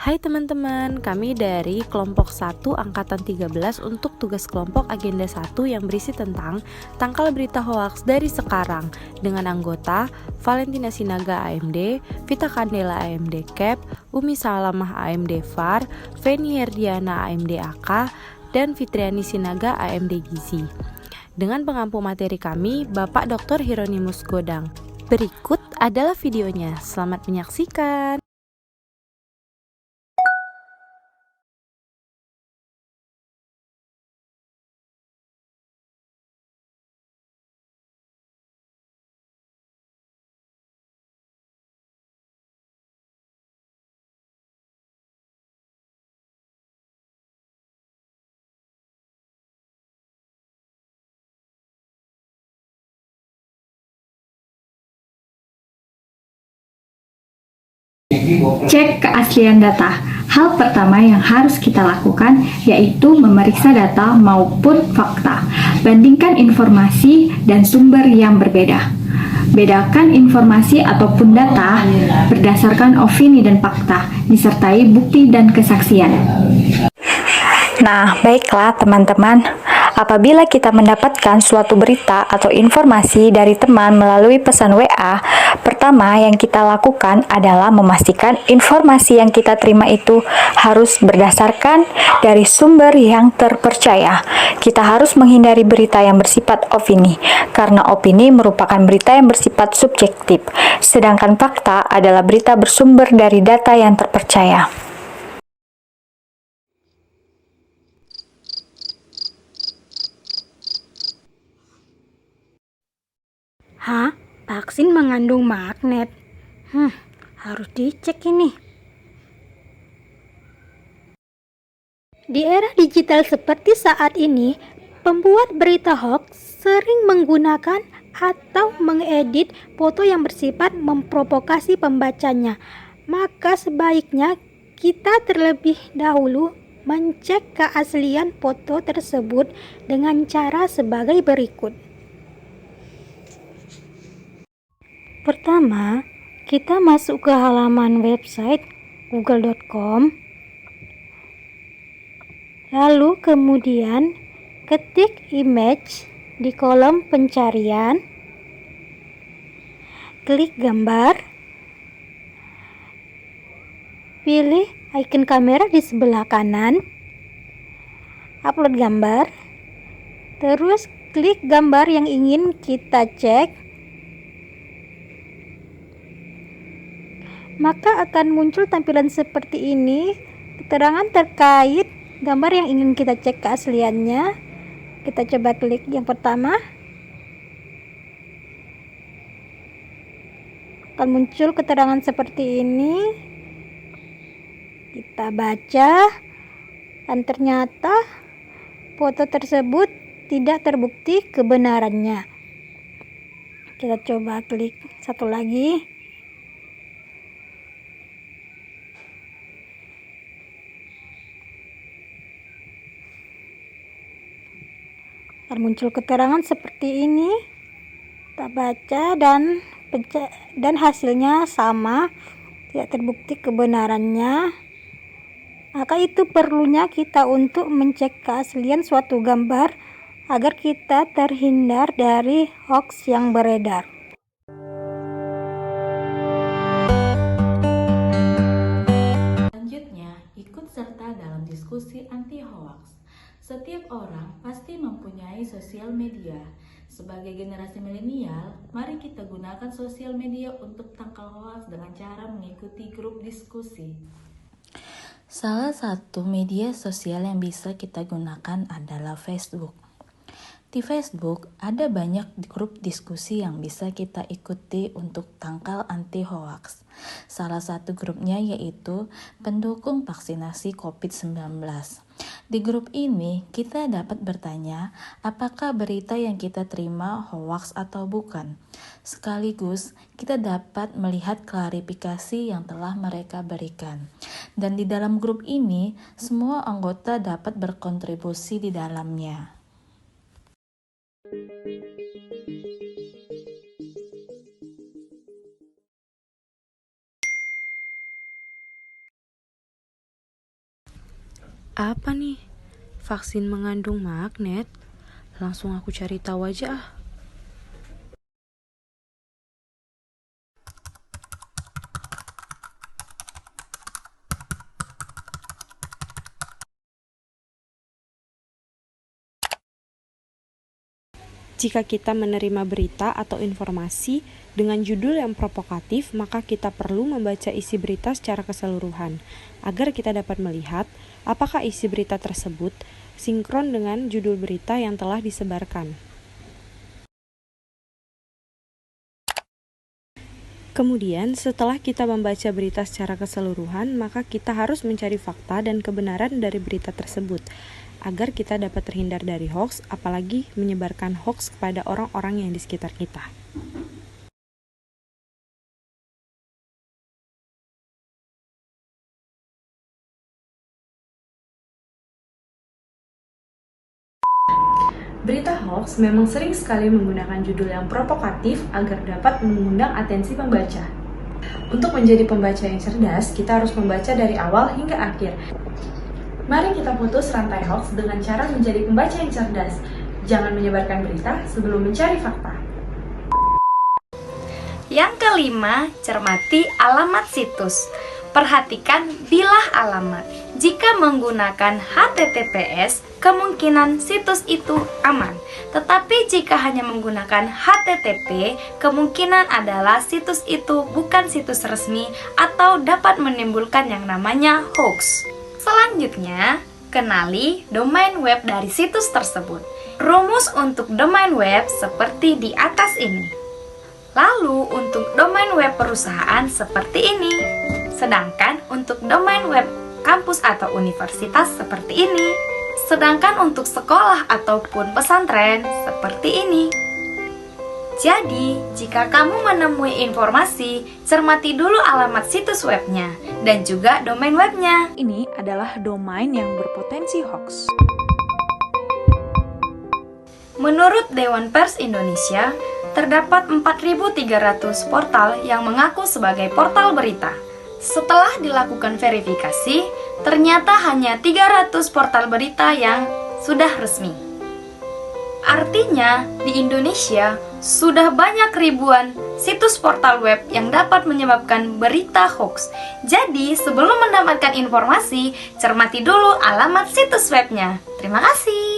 Hai teman-teman, kami dari kelompok 1 angkatan 13 untuk tugas kelompok agenda 1 yang berisi tentang tangkal berita hoaks dari sekarang dengan anggota Valentina Sinaga AMD, Vita Candela AMD CAP, Umi Salamah AMD VAR, Feni Herdiana AMD AK, dan Fitriani Sinaga AMD Gizi. Dengan pengampu materi kami, Bapak Dr. Hieronymus Godang. Berikut adalah videonya, selamat menyaksikan. Cek keaslian data. Hal pertama yang harus kita lakukan yaitu memeriksa data maupun fakta. Bandingkan informasi dan sumber yang berbeda. Bedakan informasi ataupun data berdasarkan opini dan fakta, disertai bukti dan kesaksian. Nah, baiklah teman-teman. Apabila kita mendapatkan suatu berita atau informasi dari teman melalui pesan WA, pertama yang kita lakukan adalah memastikan informasi yang kita terima itu harus berdasarkan dari sumber yang terpercaya. Kita harus menghindari berita yang bersifat opini, karena opini merupakan berita yang bersifat subjektif, sedangkan fakta adalah berita bersumber dari data yang terpercaya. Hah? Vaksin mengandung magnet? Harus dicek ini. Di era digital seperti saat ini, pembuat berita hoax sering menggunakan atau mengedit foto yang bersifat memprovokasi pembacanya. Maka sebaiknya kita terlebih dahulu mencek keaslian foto tersebut dengan cara sebagai berikut. Pertama, kita masuk ke halaman website google.com, lalu kemudian ketik image di kolom pencarian, klik gambar, pilih icon kamera di sebelah kanan, upload gambar, terus klik gambar yang ingin kita cek. Maka akan muncul tampilan seperti ini, keterangan terkait gambar yang ingin kita cek keasliannya. Kita coba klik yang pertama. Akan muncul keterangan seperti ini. Kita baca, dan ternyata foto tersebut tidak terbukti kebenarannya. Kita coba klik satu lagi. Akan muncul keterangan seperti ini. Kita baca dan hasilnya sama, tidak terbukti kebenarannya. Maka itu perlunya kita untuk mencek keaslian suatu gambar agar kita terhindar dari hoax yang beredar. Selanjutnya, ikut serta dalam diskusi anti-hoax. Setiap orang pasti mempunyai sosial media. Sebagai generasi milenial, mari kita gunakan sosial media untuk tangkal hoax dengan cara mengikuti grup diskusi. Salah satu media sosial yang bisa kita gunakan adalah Facebook. Di Facebook, ada banyak grup diskusi yang bisa kita ikuti untuk tangkal anti-hoax. Salah satu grupnya yaitu pendukung vaksinasi COVID-19. Di grup ini, kita dapat bertanya apakah berita yang kita terima hoax atau bukan. Sekaligus, kita dapat melihat klarifikasi yang telah mereka berikan. Dan di dalam grup ini, semua anggota dapat berkontribusi di dalamnya. Apa nih? Vaksin mengandung magnet? Langsung aku cari tahu aja ah. Jika kita menerima berita atau informasi dengan judul yang provokatif, maka kita perlu membaca isi berita secara keseluruhan, agar kita dapat melihat apakah isi berita tersebut sinkron dengan judul berita yang telah disebarkan. Kemudian, setelah kita membaca berita secara keseluruhan, maka kita harus mencari fakta dan kebenaran dari berita tersebut, agar kita dapat terhindar dari hoax, apalagi menyebarkan hoax kepada orang-orang yang di sekitar kita. Berita hoax memang sering sekali menggunakan judul yang provokatif agar dapat mengundang atensi pembaca. Untuk menjadi pembaca yang cerdas, kita harus membaca dari awal hingga akhir. Mari kita putus rantai hoax dengan cara menjadi pembaca yang cerdas. Jangan menyebarkan berita sebelum mencari fakta. Yang kelima, cermati alamat situs. Perhatikan bilah alamat. Jika menggunakan HTTPS, kemungkinan situs itu aman. Tetapi jika hanya menggunakan HTTP, kemungkinan adalah situs itu bukan situs resmi atau dapat menimbulkan yang namanya hoax. Selanjutnya, kenali domain web dari situs tersebut. Rumus untuk domain web seperti di atas ini. Lalu untuk domain web perusahaan seperti ini. Sedangkan untuk domain web kampus atau universitas seperti ini. Sedangkan untuk sekolah ataupun pesantren seperti ini. Jadi, jika kamu menemui informasi, cermati dulu alamat situs webnya dan juga domain webnya. Ini adalah domain yang berpotensi hoax. Menurut Dewan Pers Indonesia, terdapat 4.300 portal yang mengaku sebagai portal berita. Setelah dilakukan verifikasi, ternyata hanya 300 portal berita yang sudah resmi. Artinya, di Indonesia sudah banyak ribuan situs portal web yang dapat menyebabkan berita hoax. Jadi, sebelum mendapatkan informasi, cermati dulu alamat situs webnya. Terima kasih.